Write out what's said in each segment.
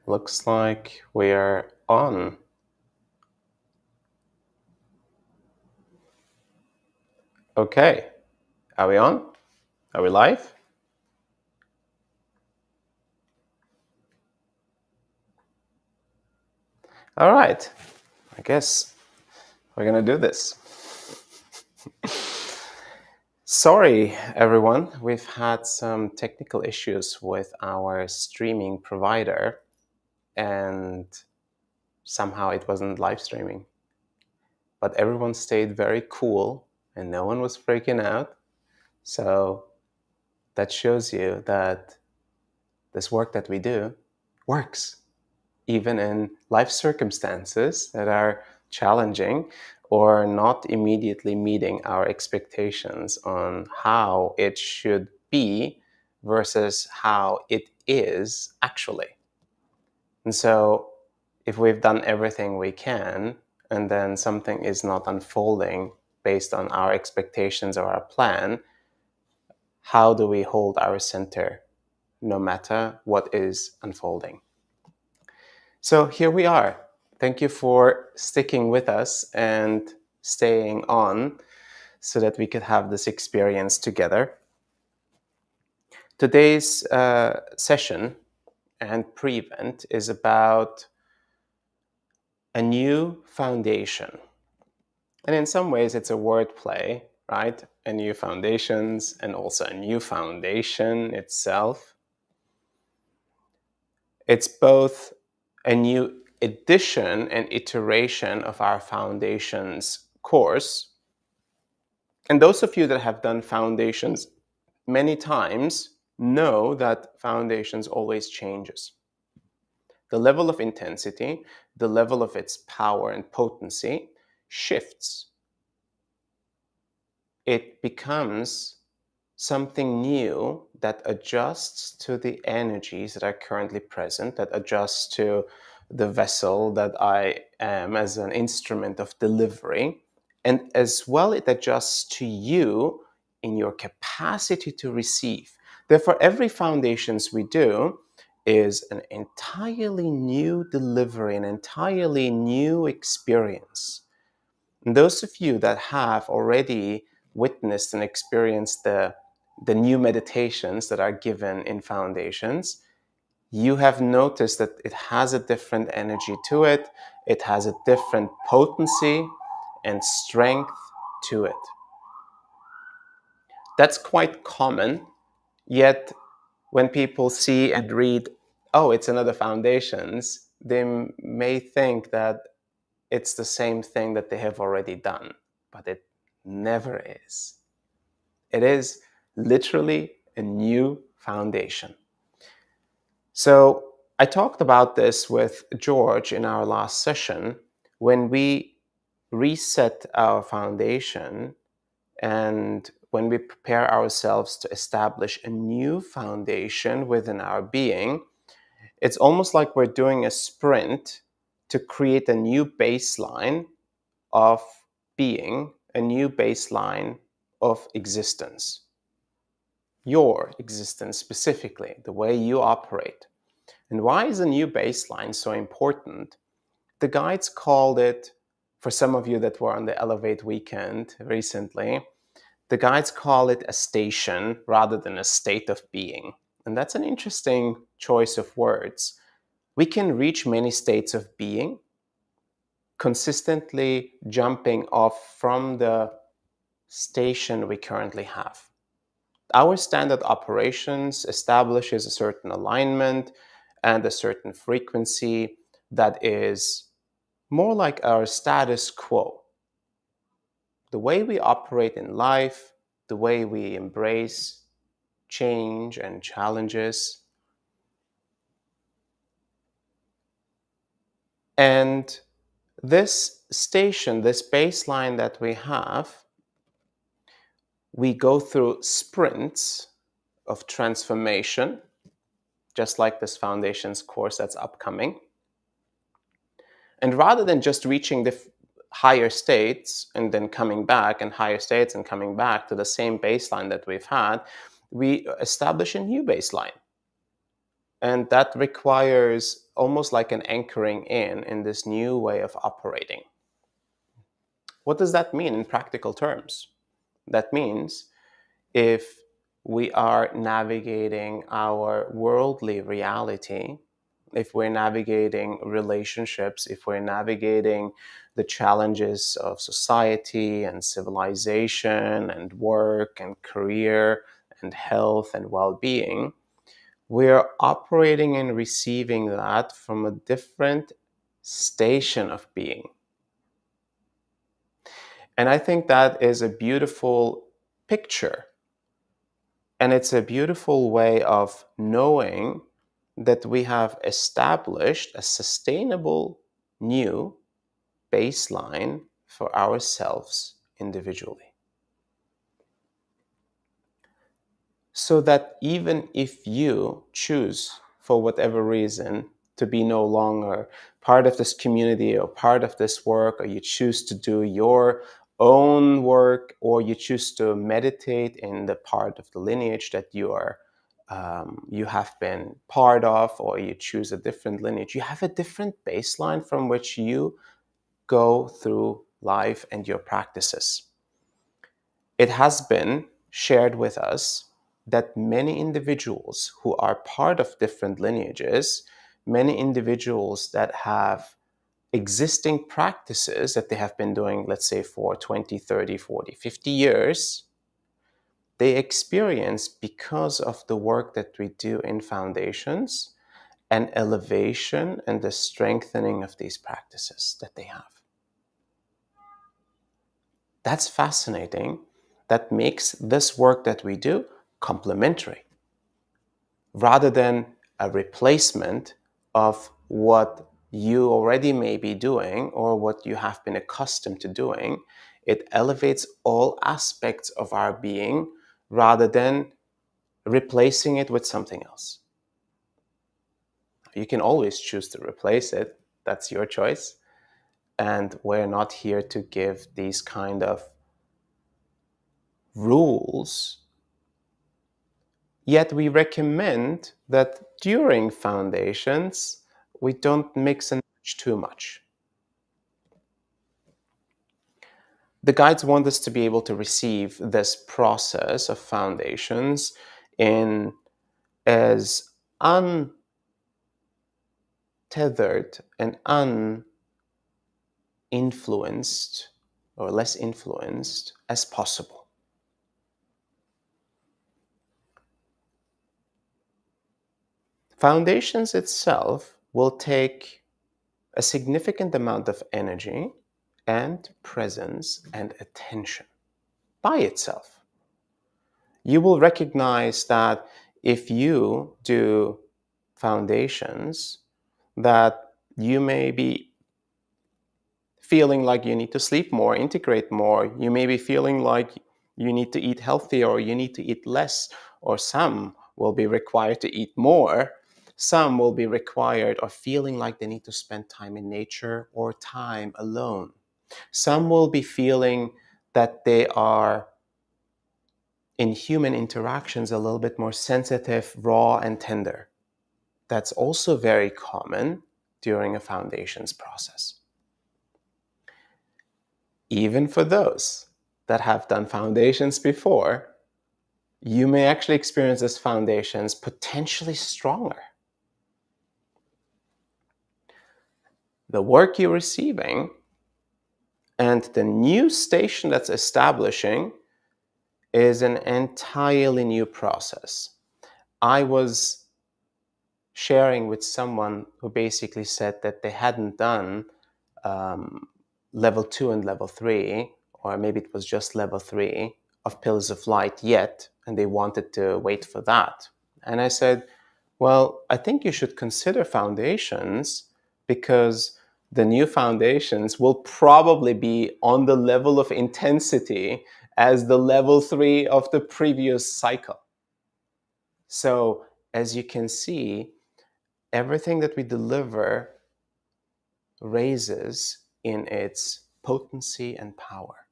Looks like we're on. Okay, are we on? Are we live? All right, I guess we're gonna do this. Sorry, everyone. We've had some technical issues with our streaming provider, and somehow it wasn't live streaming. But everyone stayed very cool and no one was freaking out. So that shows you that this work that we do works, even in life circumstances that are challenging or not immediately meeting our expectations on how it should be versus how it is actually. And so, if we've done everything we can and then something is not unfolding based on our expectations or our plan, how do we hold our center no matter what is unfolding? So here we are. Thank you for sticking with us and staying on so that we could have this experience together. Today's session and pre-event is about a new foundation. And in some ways, it's a wordplay, right? A new foundations and also a new foundation itself. It's both a new edition and iteration of our foundations course. And those of you that have done foundations many times know that foundations always changes. The level of intensity, the level of its power and potency shifts. It becomes something new that adjusts to the energies that are currently present, that adjusts to the vessel that I am as an instrument of delivery. And as well, it adjusts to you in your capacity to receive. Therefore, every foundations we do is an entirely new delivery, an entirely new experience. And those of you that have already witnessed and experienced the new meditations that are given in foundations, you have noticed that it has a different energy to it. It has a different potency and strength to it. That's quite common, yet when people see and read, oh, it's another foundations, they may think that it's the same thing that they have already done, but it never is. It is literally a new foundation. So I talked about this with George in our last session. When we reset our foundation and when we prepare ourselves to establish a new foundation within our being, it's almost like we're doing a sprint to create a new baseline of being, a new baseline of existence. Your existence specifically, the way you operate. And why is a new baseline so important? The guides called it, for some of you that were on the Elevate weekend recently, the guides call it a station rather than a state of being. And that's an interesting choice of words. We can reach many states of being, consistently jumping off from the station we currently have. Our standard operations establishes a certain alignment and a certain frequency that is more like our status quo. The way we operate in life, the way we embrace change and challenges. And this station, this baseline that we have, we go through sprints of transformation, just like this foundations course that's upcoming. And rather than just reaching the higher states and then coming back and higher states and coming back to the same baseline that we've had, we establish a new baseline. And that requires almost like an anchoring in this new way of operating. What does that mean in practical terms? That means if we are navigating our worldly reality, if we're navigating relationships, if we're navigating the challenges of society and civilization and work and career and health and well-being, we're operating and receiving that from a different station of being. And I think that is a beautiful picture. And it's a beautiful way of knowing that we have established a sustainable new baseline for ourselves individually. So that even if you choose, for whatever reason, to be no longer part of this community or part of this work, or you choose to do your own work, or you choose to meditate in the part of the lineage that you have been part of, or you choose a different lineage, you have a different baseline from which you go through life and your practices. It has been shared with us that many individuals who are part of different lineages, many individuals that have existing practices that they have been doing, let's say, for 20, 30, 40, 50 years, they experience, because of the work that we do in foundations, an elevation and the strengthening of these practices that they have. That's fascinating. That makes this work that we do complementary rather than a replacement of what you already may be doing or what you have been accustomed to doing. It elevates all aspects of our being rather than replacing it with something else. You can always choose to replace it. That's your choice. And we're not here to give these kind of rules. Yet we recommend that during foundations, we don't mix and match too much. The guides want us to be able to receive this process of foundations in as untethered and uninfluenced or less influenced as possible. Foundations itself will take a significant amount of energy and presence and attention by itself. You will recognize that if you do foundations, that you may be feeling like you need to sleep more, integrate more. You may be feeling like you need to eat healthier or you need to eat less, or some will be required to eat more. Some will be required or feeling like they need to spend time in nature or time alone. Some will be feeling that they are in human interactions a little bit more sensitive, raw, and tender. That's also very common during a foundations process. Even for those that have done foundations before, you may actually experience these foundations potentially stronger. The work you're receiving and the new station that's establishing is an entirely new process. I was sharing with someone who basically said that they hadn't done um, level 2 and level 3, or maybe it was just level 3 of Pillars of Light yet, and they wanted to wait for that. And I said, well, I think you should consider foundations, because the new foundations will probably be on the level of intensity as the level 3 of the previous cycle. So as you can see, everything that we deliver raises in its potency and power.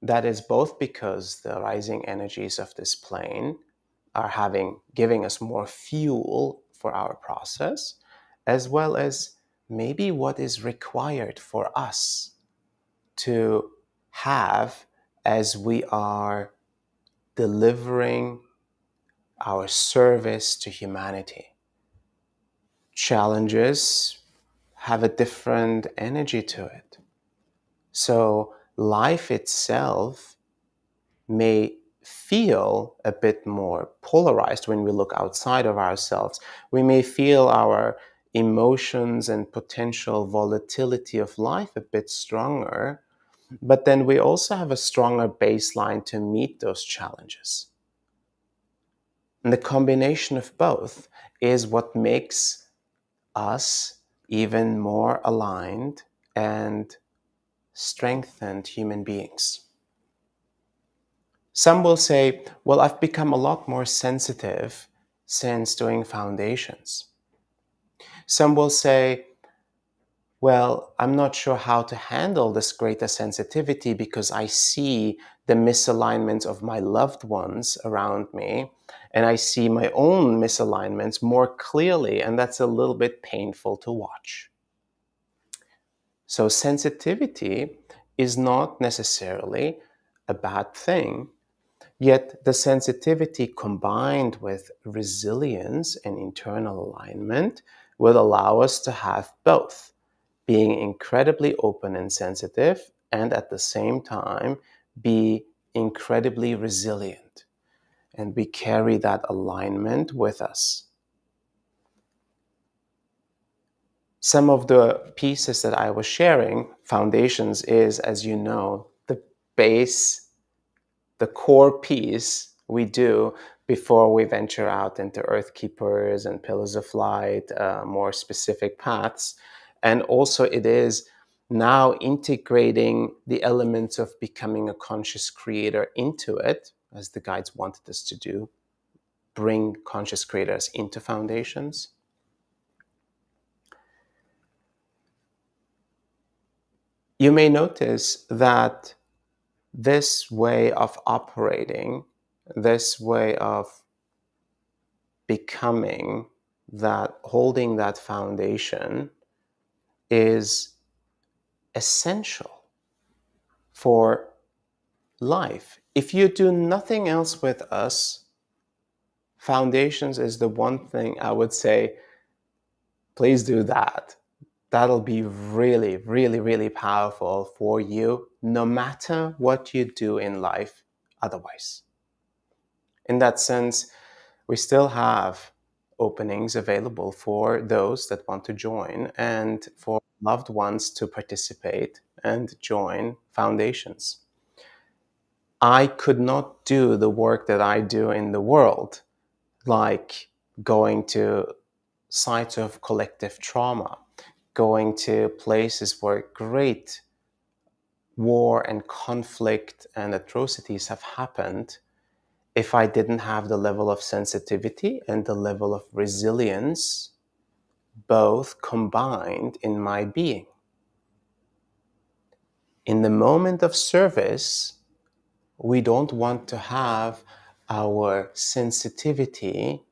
That is both because the rising energies of this plane are giving us more fuel for our process, as well as maybe what is required for us to have as we are delivering our service to humanity. Challenges have a different energy to it. So life itself may feel a bit more polarized when we look outside of ourselves. We may feel our emotions and potential volatility of life a bit stronger, but then we also have a stronger baseline to meet those challenges. And the combination of both is what makes us even more aligned and strengthened human beings. Some will say, well, I've become a lot more sensitive since doing foundations. Some will say, well, I'm not sure how to handle this greater sensitivity because I see the misalignments of my loved ones around me, and I see my own misalignments more clearly, and that's a little bit painful to watch. So sensitivity is not necessarily a bad thing, yet the sensitivity combined with resilience and internal alignment will allow us to have both, being incredibly open and sensitive, and at the same time be incredibly resilient. And we carry that alignment with us. Some of the pieces that I was sharing, foundations is, as you know, the base, the core piece we do before we venture out into Earth Keepers and Pillars of Light, more specific paths. And also it is now integrating the elements of becoming a conscious creator into it, as the guides wanted us to do, bring conscious creators into foundations. You may notice that this way of operating, this way of becoming, that holding that foundation is essential for life. If you do nothing else with us, foundations is the one thing I would say, please do that. That'll be really, really, really powerful for you, no matter what you do in life otherwise. In that sense, we still have openings available for those that want to join and for loved ones to participate and join foundations. I could not do the work that I do in the world, like going to sites of collective trauma, going to places where great war and conflict and atrocities have happened, if I didn't have the level of sensitivity and the level of resilience, both combined in my being. In the moment of service, we don't want to have our sensitivity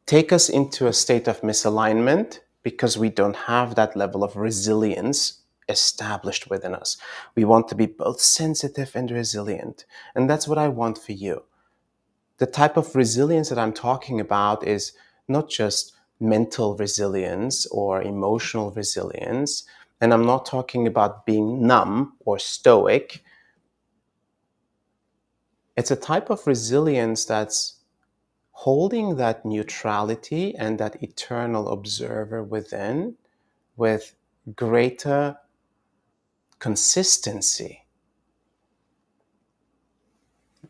take us into a state of misalignment because we don't have that level of resilience established within us. We want to be both sensitive and resilient. And that's what I want for you. The type of resilience that I'm talking about is not just mental resilience or emotional resilience. And I'm not talking about being numb or stoic. It's a type of resilience that's holding that neutrality and that eternal observer within with greater consistency.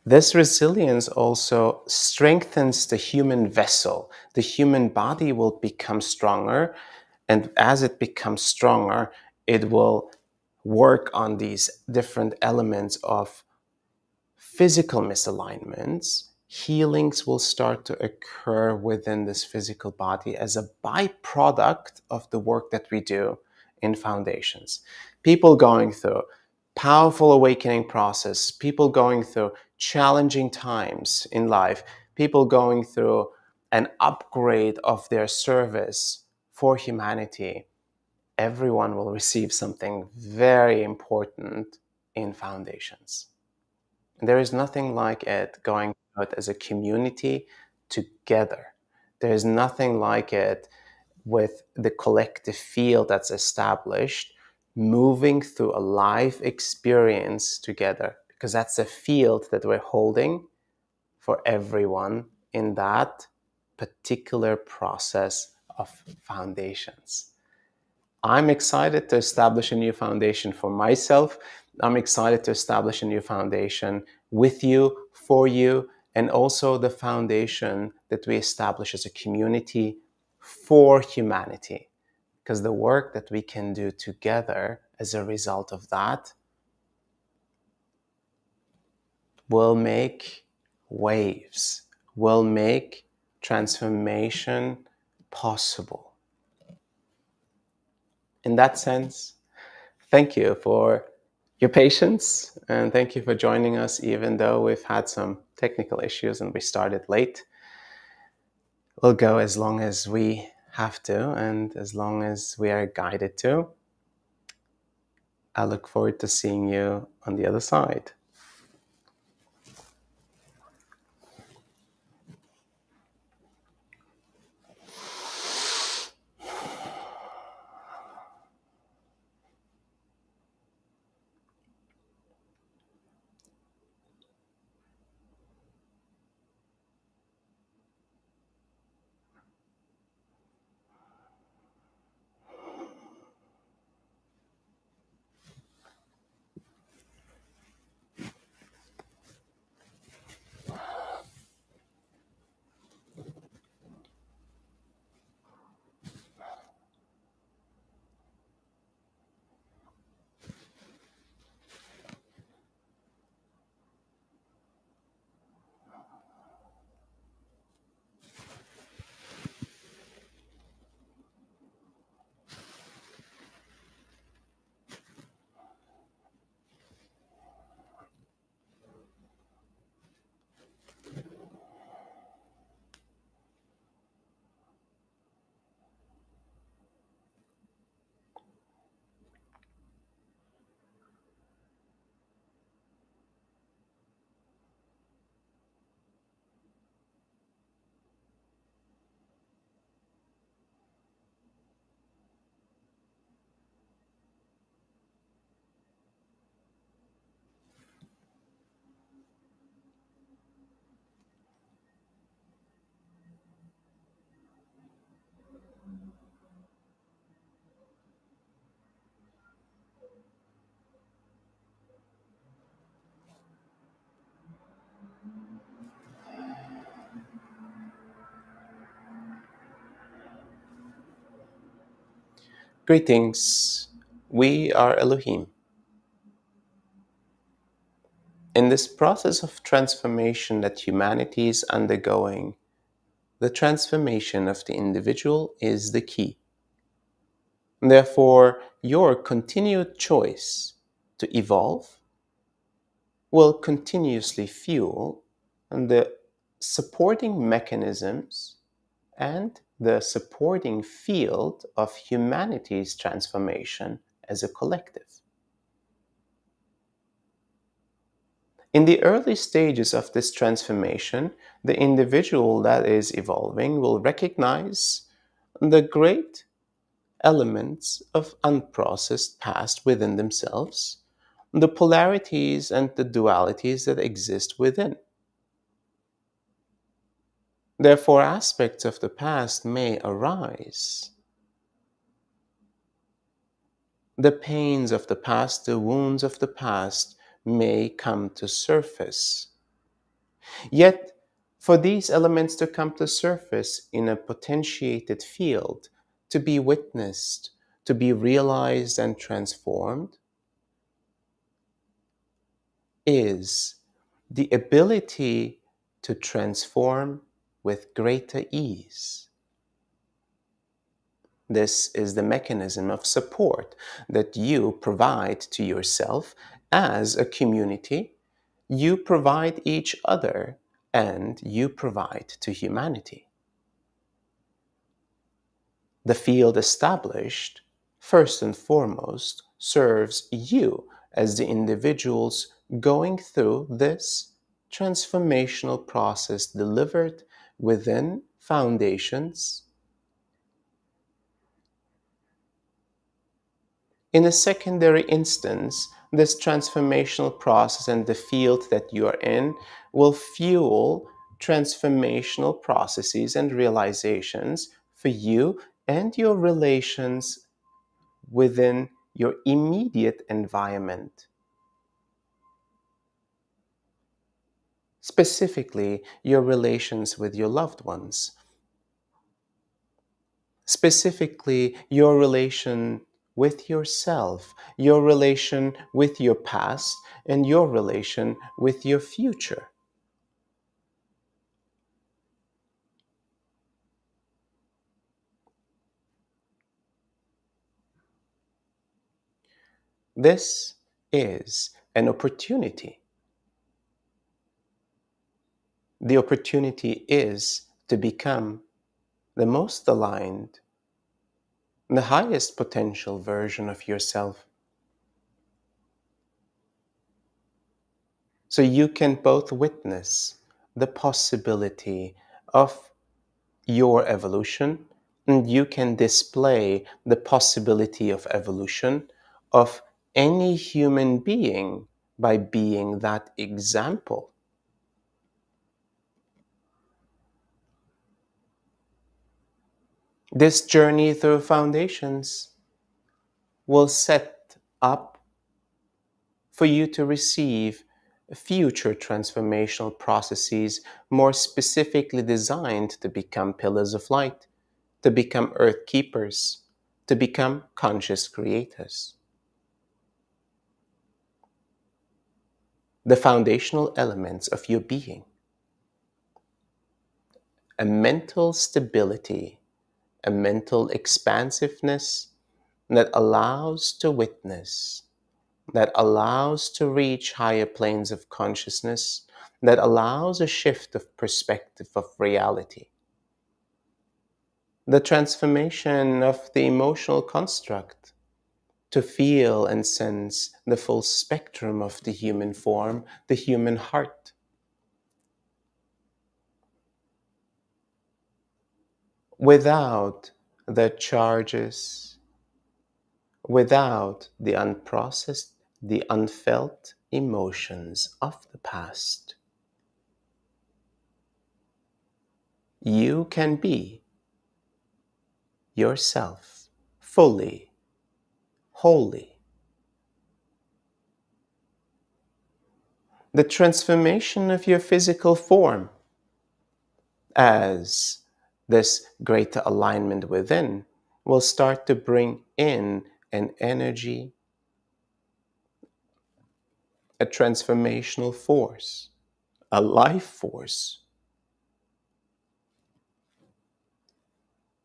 This resilience also strengthens the human vessel. The human body will become stronger, and as it becomes stronger, it will work on these different elements of physical misalignments. Healings will start to occur within this physical body as a byproduct of the work that we do in foundations. People going through powerful awakening process, people going through challenging times in life, people going through an upgrade of their service for humanity, everyone will receive something very important in foundations. There is nothing like it going out as a community together. There is nothing like it with the collective field that's established, moving through a life experience together, because that's a field that we're holding for everyone in that particular process of foundations. I'm excited to establish a new foundation for myself. I'm excited to establish a new foundation with you, for you, and also the foundation that we establish as a community for humanity. Because the work that we can do together as a result of that will make waves, will make transformation possible. In that sense, thank you for your patience and thank you for joining us, even though we've had some technical issues and we started late. We'll go as long as we have to and as long as we are guided to. I look forward to seeing you on the other side. Greetings. We are Elohim. In this process of transformation that humanity is undergoing, the transformation of the individual is the key. Therefore, your continued choice to evolve will continuously fuel the supporting mechanisms and the supporting field of humanity's transformation as a collective. In the early stages of this transformation, the individual that is evolving will recognize the great elements of unprocessed past within themselves, the polarities and the dualities that exist within. Therefore, aspects of the past may arise. The pains of the past, the wounds of the past may come to surface. Yet, for these elements to come to surface in a potentiated field, to be witnessed, to be realized and transformed, is the ability to transform with greater ease. This is the mechanism of support that you provide to yourself As a community, you provide each other and you provide to humanity. The field established, first and foremost, serves you as the individuals going through this transformational process delivered within foundations. In a secondary instance, this transformational process and the field that you are in will fuel transformational processes and realizations for you and your relations within your immediate environment. Specifically, your relations with your loved ones. Specifically, your relation with yourself, your relation with your past, and your relation with your future. This is an opportunity. The opportunity is to become the most aligned, the highest potential version of yourself. So you can both witness the possibility of your evolution and you can display the possibility of evolution of any human being by being that example. This journey through foundations will set up for you to receive future transformational processes more specifically designed to become pillars of light, to become earth keepers, to become conscious creators. The foundational elements of your being, a mental stability, a mental expansiveness that allows to witness, that allows to reach higher planes of consciousness, that allows a shift of perspective of reality. The transformation of the emotional construct to feel and sense the full spectrum of the human form, the human heart, without the charges, without the unprocessed, the unfelt emotions of the past. You can be yourself fully, wholly. The transformation of your physical form as this greater alignment within will start to bring in an energy, a transformational force, a life force,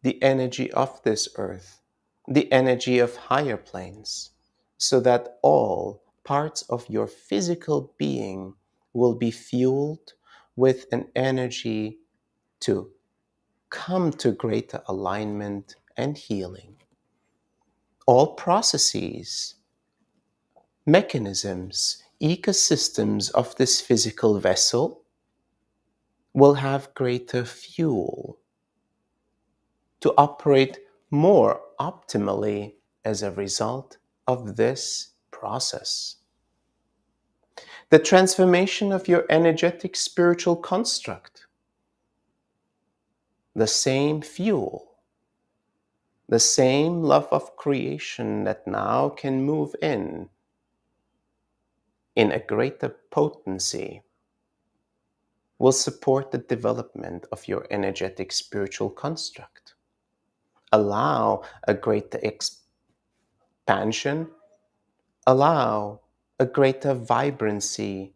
the energy of this earth, the energy of higher planes, so that all parts of your physical being will be fueled with an energy to come to greater alignment and healing. All processes, mechanisms, ecosystems of this physical vessel will have greater fuel to operate more optimally as a result of this process. The transformation of your energetic spiritual construct, the same fuel, the same love of creation that now can move in a greater potency, will support the development of your energetic spiritual construct. Allow a greater expansion, allow a greater vibrancy,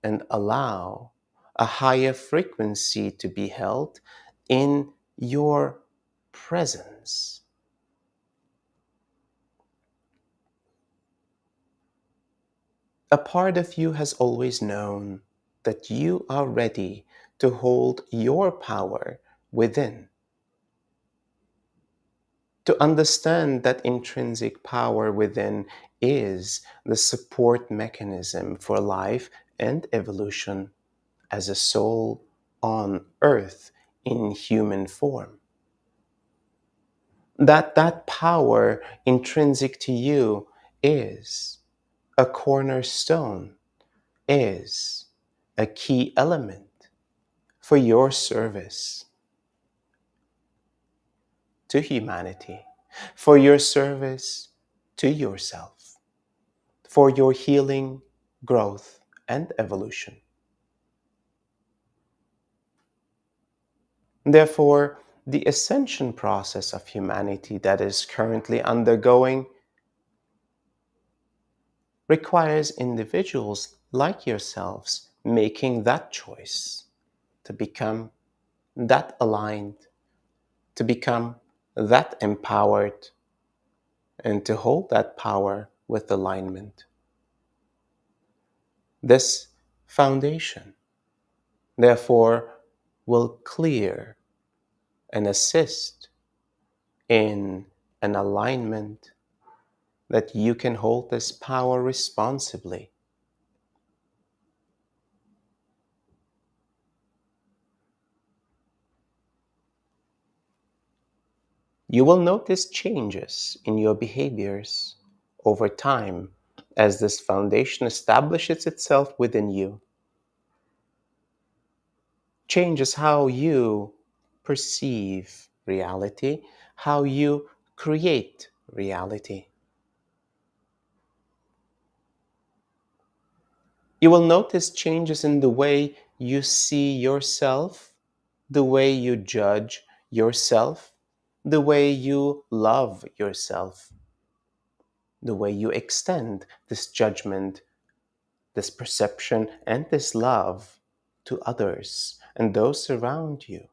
and allow a higher frequency to be held in your presence. A part of you has always known that you are ready to hold your power within, to understand that intrinsic power within is the support mechanism for life and evolution as a soul on earth in human form. That power intrinsic to you is a cornerstone, is a key element for your service to humanity, for your service to yourself, for your healing, growth, and evolution. Therefore, the ascension process of humanity that is currently undergoing requires individuals like yourselves making that choice to become that aligned, to become that empowered, and to hold that power with alignment. This foundation, therefore, will clear and assist in an alignment that you can hold this power responsibly. You will notice changes in your behaviors over time as this foundation establishes itself within you. Changes how you perceive reality, how you create reality. You will notice changes in the way you see yourself, the way you judge yourself, the way you love yourself, the way you extend this judgment, this perception, and this love to others and those around you.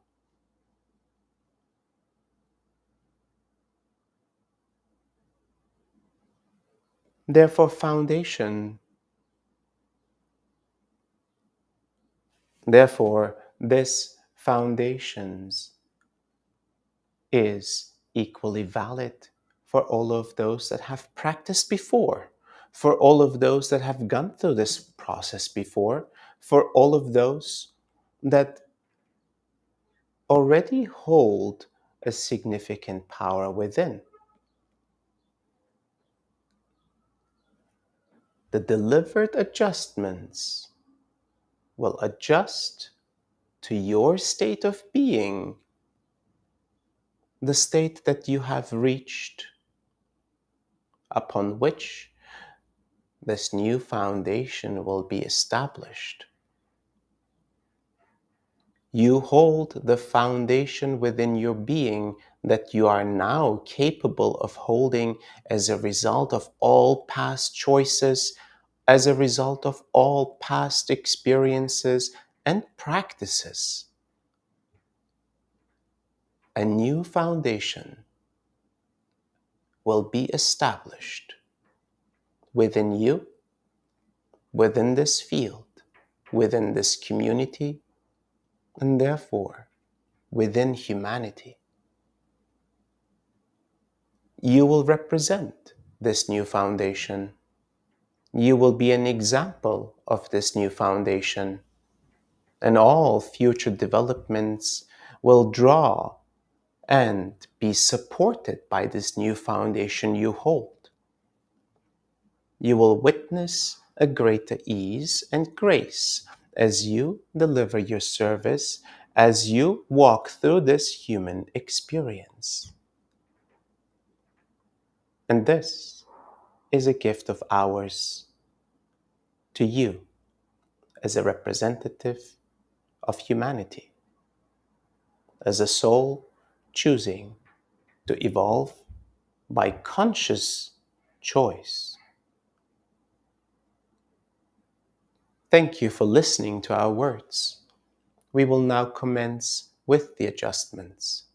Therefore, this foundations is equally valid for all of those that have practiced before, for all of those that have gone through this process before, for all of those that already hold a significant power within. The delivered adjustments will adjust to your state of being, the state that you have reached, upon which this new foundation will be established. You hold the foundation within your being that you are now capable of holding as a result of all past choices, as a result of all past experiences and practices. A new foundation will be established within you, within this field, within this community, and therefore within humanity. You will represent this new foundation. You will be an example of this new foundation, and all future developments will draw and be supported by this new foundation you hold. You will witness a greater ease and grace as you deliver your service, as you walk through this human experience. And this is a gift of ours to you as a representative of humanity, as a soul choosing to evolve by conscious choice. Thank you for listening to our words. We will now commence with the adjustments.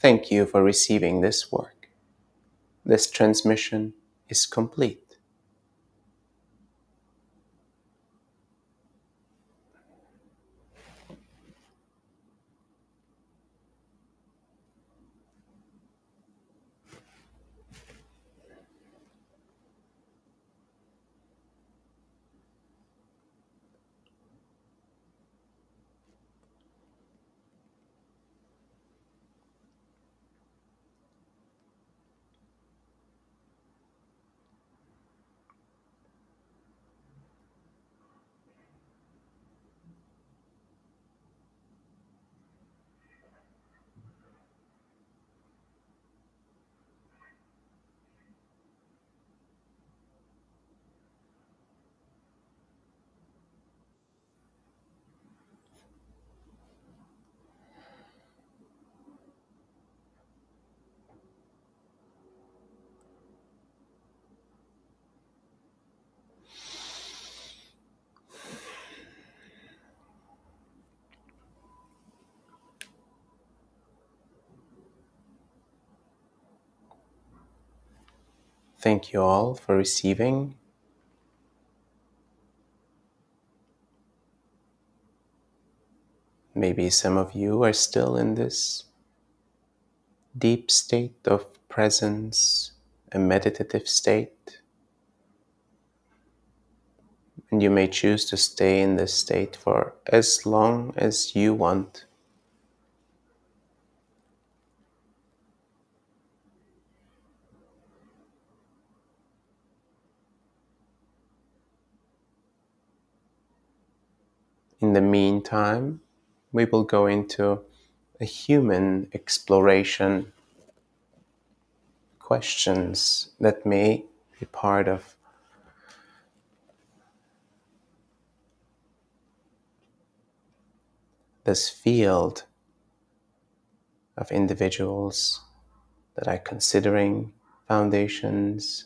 Thank you for receiving this work. This transmission is complete. Thank you all for receiving. Maybe some of you are still in this deep state of presence, a meditative state, and you may choose to stay in this state for as long as you want. In the meantime, we will go into a human exploration, questions that may be part of this field of individuals that are considering foundations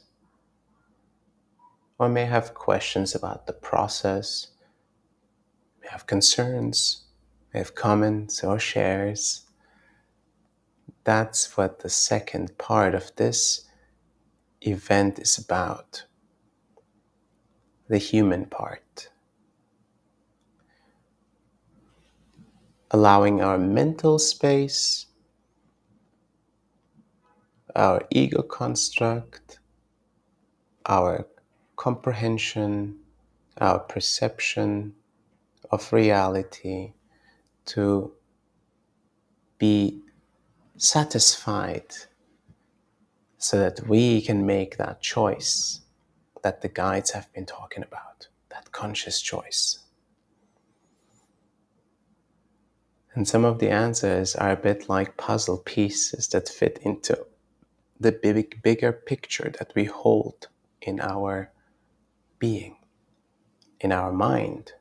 or may have questions about the process, may have concerns, may have comments or shares. That's what the second part of this event is about, the human part. Allowing our mental space, our ego construct, our comprehension, our perception of reality to be satisfied so that we can make that choice that the guides have been talking about, that conscious choice. And some of the answers are a bit like puzzle pieces that fit into the bigger picture that we hold in our being, in our mind.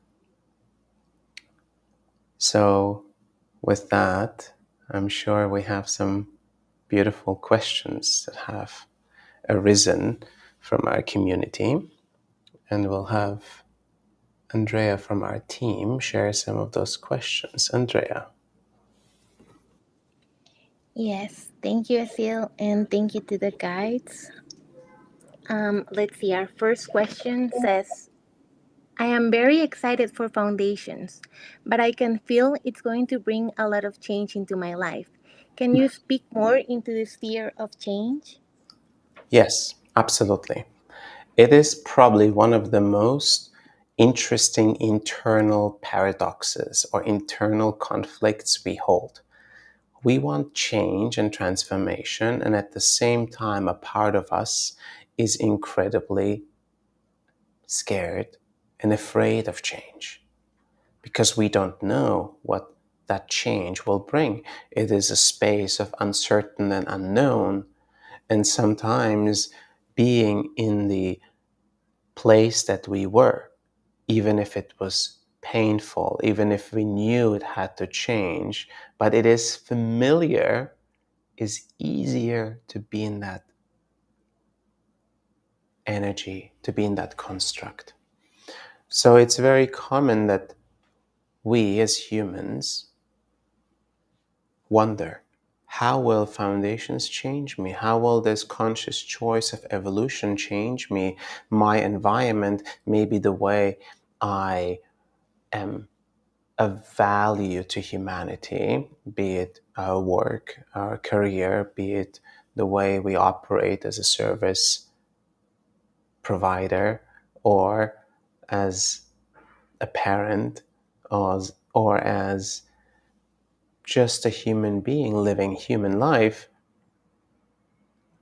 So with that, I'm sure we have some beautiful questions that have arisen from our community, and we'll have Andrea from our team share some of those questions. Andrea. Yes, thank you, Asil, and thank you to the guides. Let's see, our first question says, I am very excited for foundations, but I can feel it's going to bring a lot of change into my life. Can you speak more into this fear of change? Yes, absolutely. It is probably one of the most interesting internal paradoxes or internal conflicts we hold. We want change and transformation, and at the same time, a part of us is incredibly scared and afraid of change because we don't know what that change will bring. It is a space of uncertain and unknown, and sometimes being in the place that we were, even if it was painful, even if we knew it had to change, but it is familiar, is easier to be in that energy, to be in that construct. So it's very common that we as humans wonder, How will foundations change me? How will this conscious choice of evolution change me? My environment, maybe the way I am of value to humanity, be it our work, our career, be it the way we operate as a service provider or as a parent or as just a human being living human life.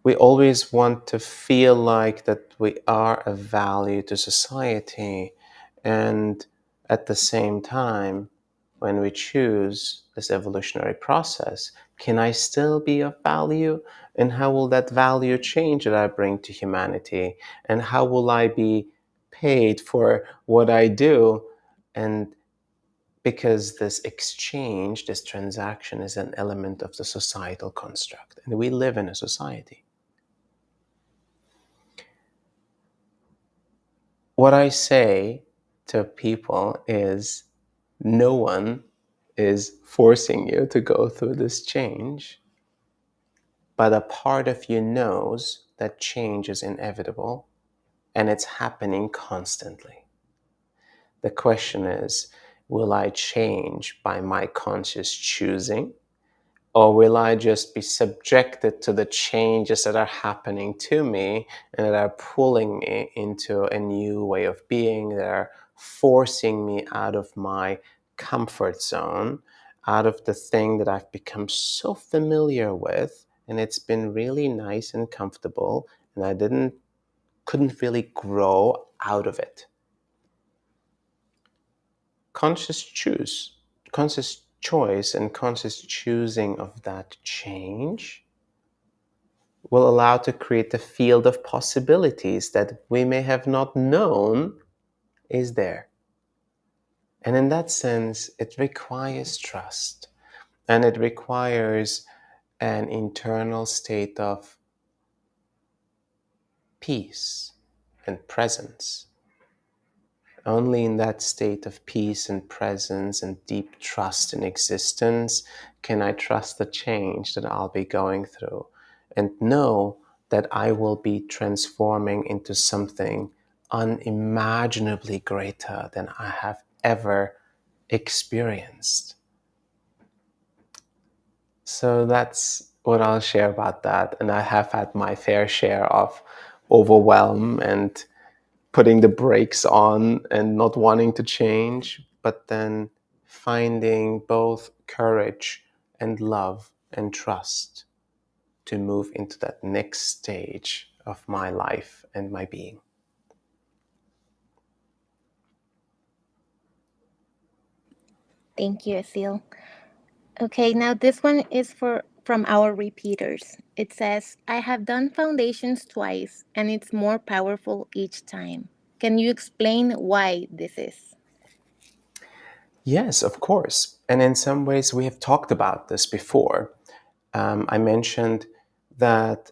We always want to feel like that we are of value to society, and at the same time, when we choose this evolutionary process, can I still be of value? And how will that value change that I bring to humanity? And how will I be paid for what I do? And because this exchange, this transaction is an element of the societal construct, and we live in a society. What I say to people is no one is forcing you to go through this change, but a part of you knows that change is inevitable and it's happening constantly. The question is, will I change by my conscious choosing? Or will I just be subjected to the changes that are happening to me and that are pulling me into a new way of being, that are forcing me out of my comfort zone, out of the thing that I've become so familiar with, and it's been really nice and comfortable, and I couldn't really grow out of it. Conscious choose, conscious choice and conscious choosing of that change will allow to create a field of possibilities that we may have not known is there. And in that sense, it requires trust and it requires an internal state of peace and presence. Only in that state of peace and presence and deep trust in existence can I trust the change that I'll be going through and know that I will be transforming into something unimaginably greater than I have ever experienced. So that's what I'll share about that. And I have had my fair share of overwhelm and putting the brakes on and not wanting to change, but then finding both courage and love and trust to move into that next stage of my life and my being. Thank you, Asil. Okay, now this one is for from our repeaters. It says, I have done foundations twice and it's more powerful each time. Can you explain why this is? Yes, of course. And in some ways, we have talked about this before. I mentioned that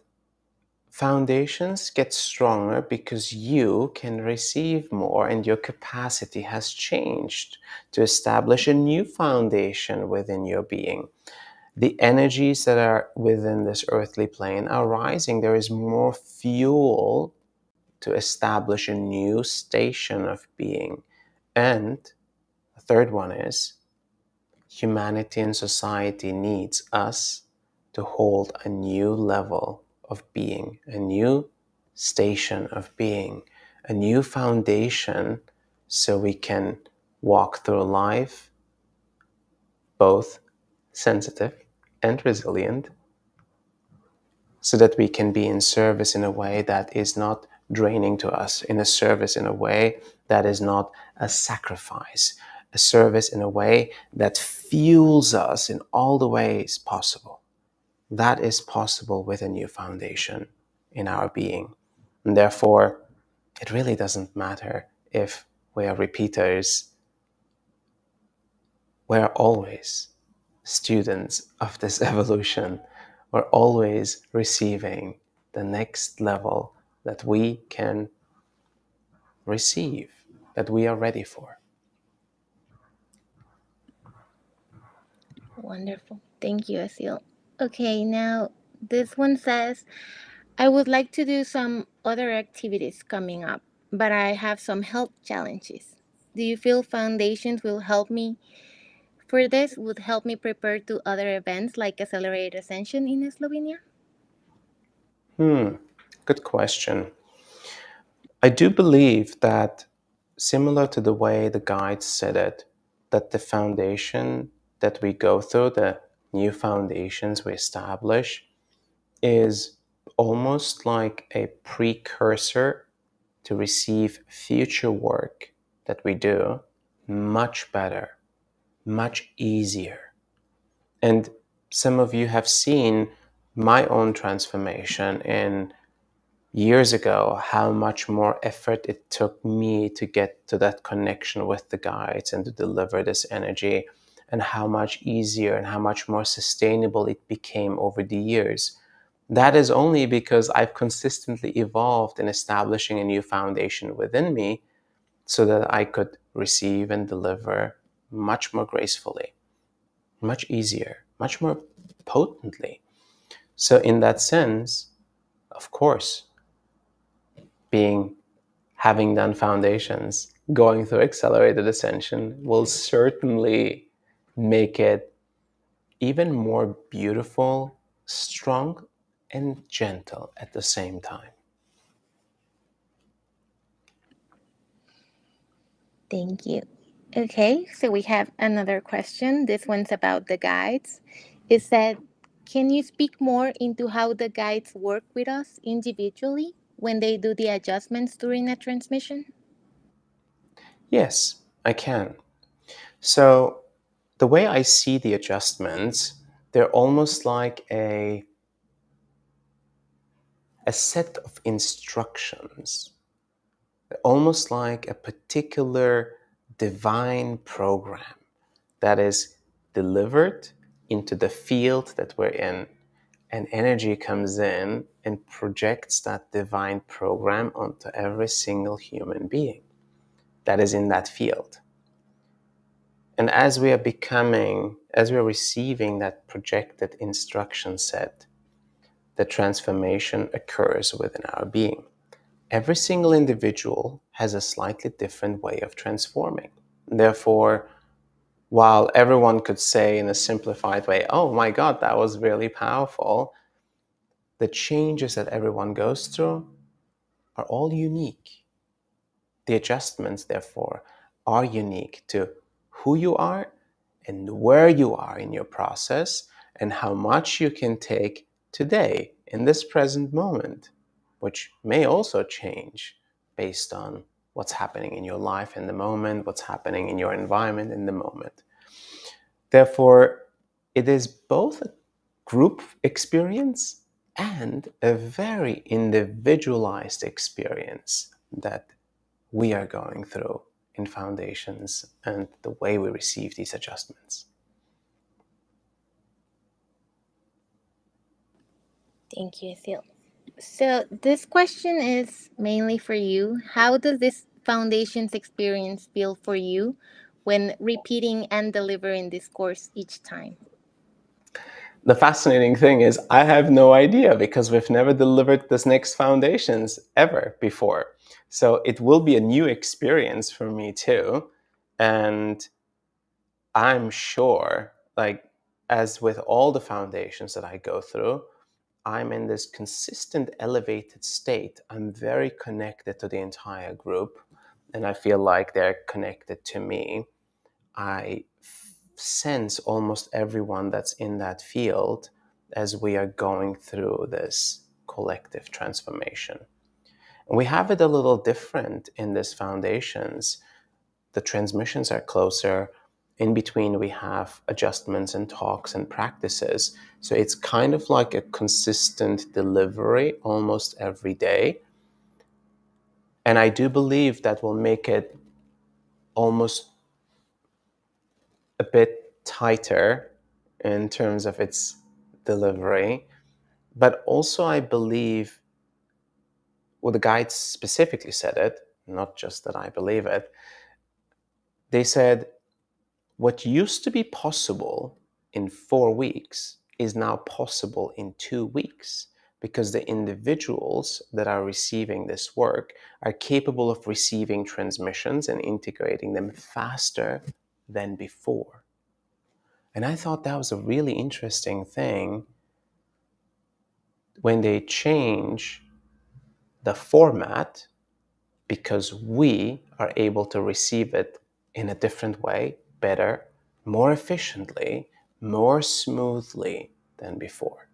foundations get stronger because you can receive more and your capacity has changed to establish a new foundation within your being. The energies that are within this earthly plane are rising. There is more fuel to establish a new station of being. And the third one is humanity and society needs us to hold a new level of being, a new station of being, a new foundation so we can walk through life both sensitive and resilient, so that we can be in service in a way that is not draining to us, in a service in a way that is not a sacrifice, a service in a way that fuels us in all the ways possible. That is possible with a new foundation in our being. And therefore, it really doesn't matter if we are repeaters. We're always students of this evolution. We're always receiving the next level that we can receive, that we are ready for. Wonderful. Thank you, Asil. Okay, now this one says, I would like to do some other activities coming up, but I have some health challenges. Do you feel foundations will help me for this? Would help me prepare to other events like Accelerated Ascension in Slovenia? Hmm, good question. I do believe that, similar to the way the guide said it, that the foundation that we go through, the new foundations we establish, is almost like a precursor to receive future work that we do much better, much easier. And some of you have seen my own transformation in years ago, how much more effort it took me to get to that connection with the guides and to deliver this energy, and how much easier and how much more sustainable it became over the years. That is only because I've consistently evolved in establishing a new foundation within me so that I could receive and deliver much more gracefully, much easier, much more potently. So, in that sense, of course, being having done foundations, going through accelerated ascension will certainly make it even more beautiful, strong, and gentle at the same time. Thank you. Okay, so we have another question. This one's about the guides. It said, can you speak more into how the guides work with us individually when they do the adjustments during a transmission? Yes, I can. So, the way I see the adjustments, they're almost like a set of instructions, almost like a particular divine program that is delivered into the field that we're in. And energy comes in and projects that divine program onto every single human being that is in that field. And as we are receiving that projected instruction set, the transformation occurs within our being. Every single individual has a slightly different way of transforming. Therefore, while everyone could say in a simplified way, oh my God, that was really powerful, the changes that everyone goes through are all unique. The adjustments, therefore, are unique to who you are and where you are in your process and how much you can take today in this present moment, which may also change based on what's happening in your life in the moment, what's happening in your environment in the moment. Therefore, it is both a group experience and a very individualized experience that we are going through in foundations and the way we receive these adjustments. Thank you, Asil. So, this question is mainly for you. How does this foundation's experience feel for you when repeating and delivering this course each time? The fascinating thing is, I have no idea because we've never delivered this next foundations ever before. So it will be a new experience for me too. And I'm sure, like, as with all the foundations that I go through, I'm in this consistent elevated state. I'm very connected to the entire group, and I feel like they're connected to me. I sense almost everyone that's in that field as we are going through this collective transformation. And we have it a little different in these foundations. The transmissions are closer. In between, we have adjustments and talks and practices. So it's kind of like a consistent delivery almost every day. And I do believe that will make it almost a bit tighter in terms of its delivery. But also, I believe, well, the guides specifically said it, not just that I believe it. They said what used to be possible in 4 weeks is now possible in 2 weeks because the individuals that are receiving this work are capable of receiving transmissions and integrating them faster than before. And I thought that was a really interesting thing when they change the format, because we are able to receive it in a different way, better, more efficiently, more smoothly than before.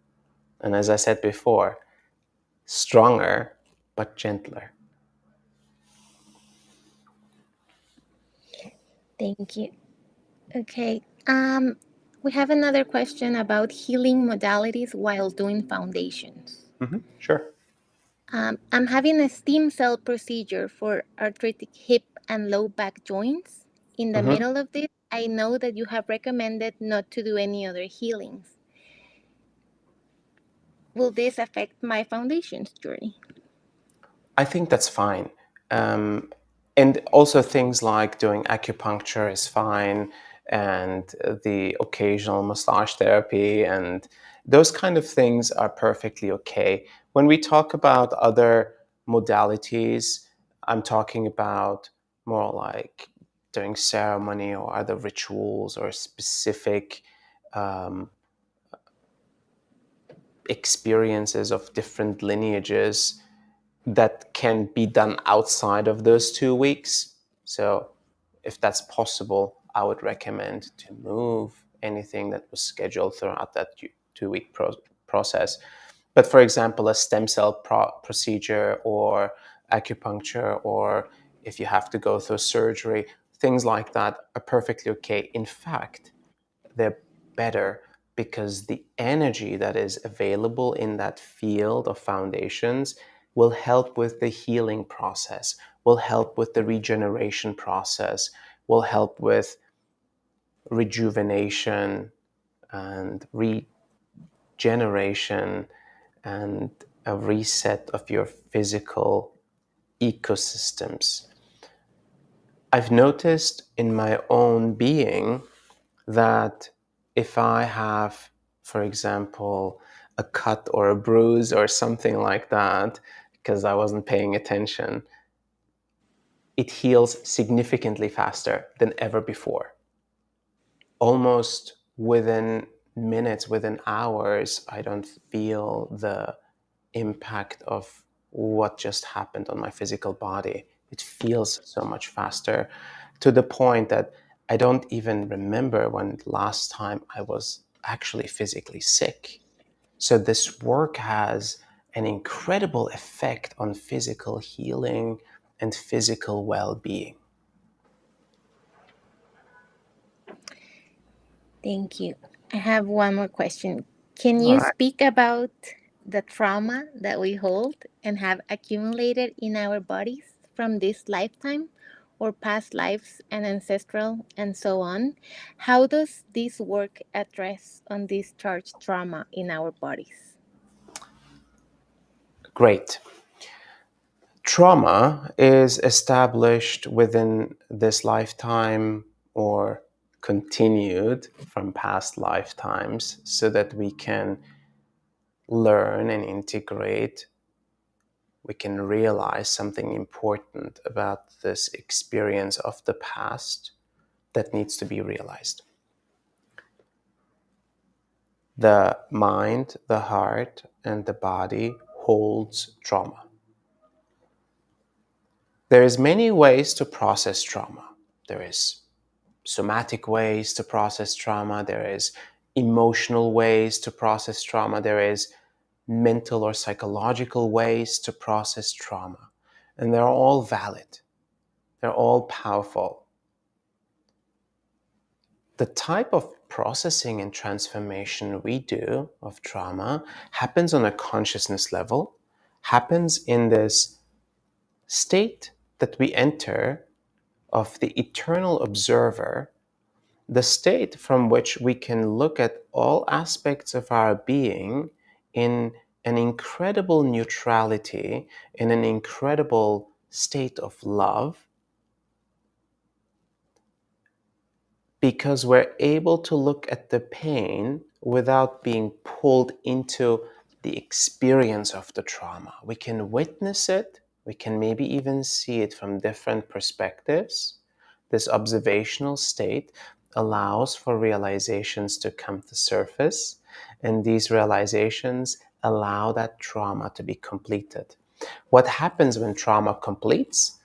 And as I said before, stronger but gentler. Thank you. Okay. We have another question about healing modalities while doing foundations. Sure. I'm having a stem cell procedure for arthritic hip and low back joints. In the Mhm. middle of this, I know that you have recommended not to do any other healings. Will this affect my foundations journey? I think that's fine. Um, and also things like doing acupuncture is fine, and the occasional massage therapy and those kind of things are perfectly okay. When we talk about other modalities, I'm talking about more like doing ceremony or other rituals or specific um, experiences of different lineages that can be done outside of those 2 weeks. So, if that's possible, I would recommend to move anything that was scheduled throughout that 2 week process. But for example, a stem cell procedure or acupuncture, or if you have to go through surgery, things like that are perfectly okay. In fact, they're better because the energy that is available in that field of foundations will help with the healing process, will help with the regeneration process, will help with rejuvenation and regeneration and a reset of your physical ecosystems. I've noticed in my own being that if I have, for example, a cut or a bruise or something like that, because I wasn't paying attention, it heals significantly faster than ever before. Almost within minutes, within hours, I don't feel the impact of what just happened on my physical body. It feels so much faster, to the point that I don't even remember when last time I was actually physically sick. So this work has an incredible effect on physical healing and physical well-being. Thank you. I have one more question. Can All you right. speak about the trauma that we hold and have accumulated in our bodies from this lifetime or past lives and ancestral and so on? How does this work address undischarged trauma in our bodies? Great. Trauma is established within this lifetime or continued from past lifetimes so that we can learn and integrate, we can realize something important about this experience of the past that needs to be realized. The mind, the heart, and the body holds trauma. There's many ways to process trauma. There is somatic ways to process trauma, there is emotional ways to process trauma, there is mental or psychological ways to process trauma. And they're all valid, they're all powerful. The type of processing and transformation we do of trauma happens on a consciousness level, happens in this state that we enter of the eternal observer, the state from which we can look at all aspects of our being in an incredible neutrality, in an incredible state of love, because we're able to look at the pain without being pulled into the experience of the trauma. We can witness it, we can maybe even see it from different perspectives. This observational state allows for realizations to come to surface, and these realizations allow that trauma to be completed. What happens when trauma completes?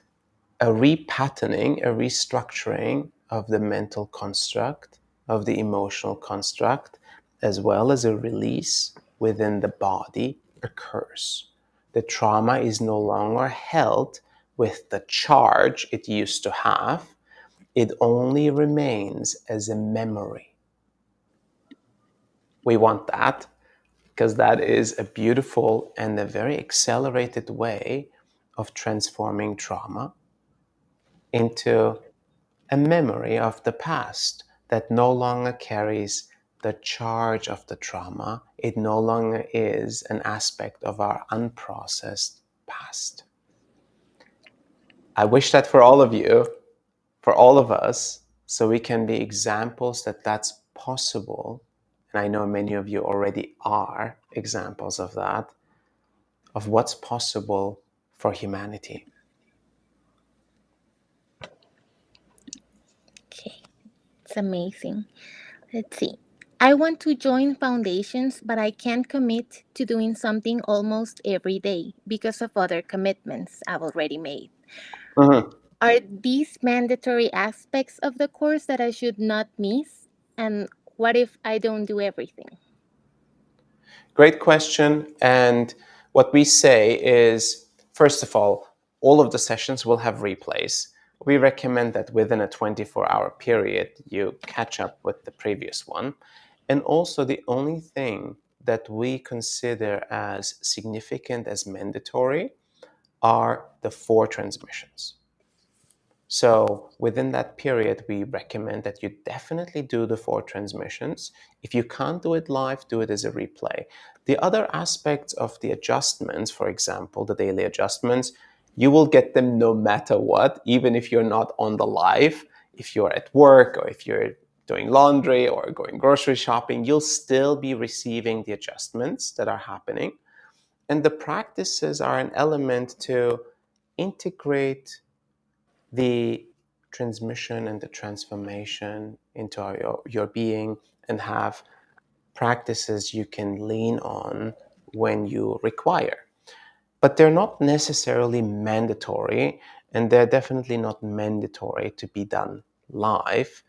A repatterning, a restructuring of the mental construct, of the emotional construct, as well as a release within the body occurs. The trauma is no longer held with the charge it used to have, it only remains as a memory. We want that because that is a beautiful and a very accelerated way of transforming trauma into a memory of the past that no longer carries the charge of the trauma. It no longer is an aspect of our unprocessed past. I wish that for all of you, for all of us, so we can be examples that that's possible. And I know many of you already are examples of that, of what's possible for humanity. Okay, it's amazing. Let's see. I want to join foundations, but I can't commit to doing something almost every day because of other commitments I've already made. Mhm. Are these mandatory aspects of the course that I should not miss? And what if I don't do everything? Great question. And what we say is, first of all of the sessions will have replays. We recommend that within a 24-hour period, you catch up with the previous one. And also, the only thing that we consider as significant as mandatory are the 4 transmissions. So within that period, we recommend that you definitely do the 4 transmissions. If you can't do it live, do it as a replay. The other aspects of the adjustments, for example, the daily adjustments, you will get them no matter what, even if you're not on the live. If you're at work or if you're doing laundry or going grocery shopping, you'll still be receiving the adjustments that are happening. And the practices are an element to integrate the transmission and the transformation into your being, and have practices you can lean on when you require. But they're not necessarily mandatory, and they're definitely not mandatory to be done live.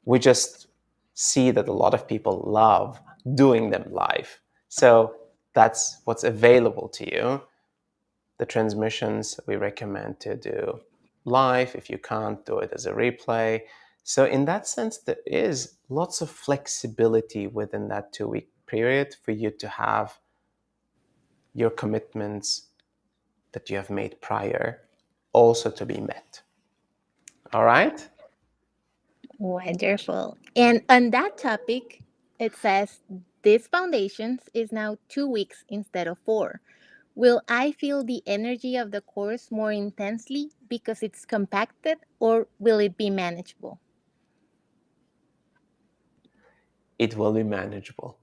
We just see that a lot of people love doing them live. So that's what's available to you. The transmissions we recommend to do live. If you can't, do it as a replay. So in that sense, there is lots of flexibility within that 2-week period for you to have your commitments that you have made prior also to be met. All right? Wonderful. And on that topic, it says this foundations is now 2 weeks instead of four. Will I feel the energy of the course more intensely because it's compacted, or will it be manageable? It will be manageable.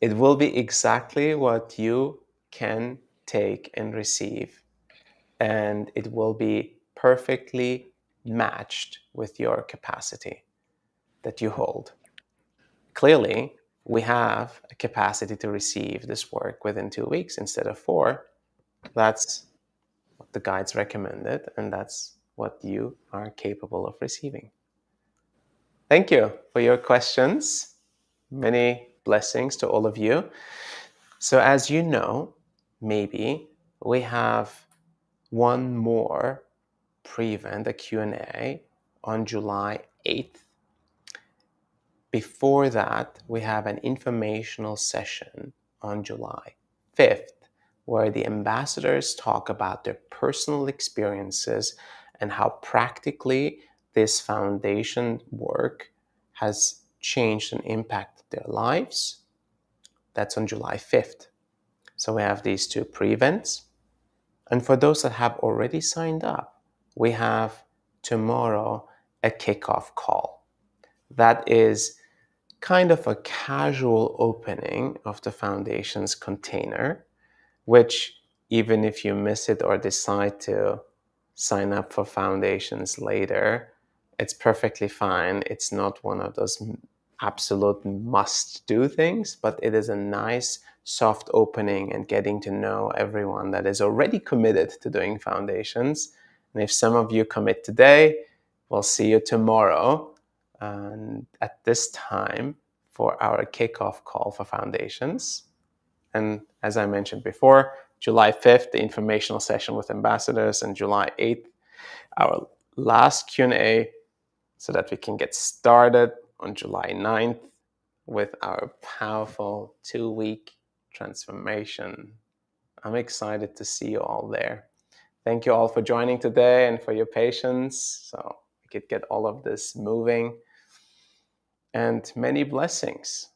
It will be exactly what you can take and receive, and it will be perfectly matched with your capacity that you hold. Clearly, we have a capacity to receive this work within 2 weeks instead of 4. That's what the guides recommended, and that's what you are capable of receiving. Thank you for your questions. Many blessings to all of you. So, as you know, maybe we have one more pre-event, a Q&A on July 8th. Before that, we have an informational session on July 5th, where the ambassadors talk about their personal experiences and how practically this foundation work has changed and impacted their lives. That's on July 5th. So we have these 2 pre-events. And for those that have already signed up, we have tomorrow a kickoff call. That is kind of a casual opening of the foundations container, which even if you miss it or decide to sign up for foundations later, it's perfectly fine. It's not one of those absolute must do things, but it is a nice soft opening and getting to know everyone that is already committed to doing foundations. And if some of you commit today, we'll see you tomorrow and at this time for our kickoff call for foundations. And as I mentioned before, July 5th, the informational session with ambassadors, and July 8th, our last Q&A, so that we can get started on July 9th with our powerful 2-week transformation. I'm excited to see you all there. Thank you all for joining today and for your patience, so we could get all of this moving. And many blessings.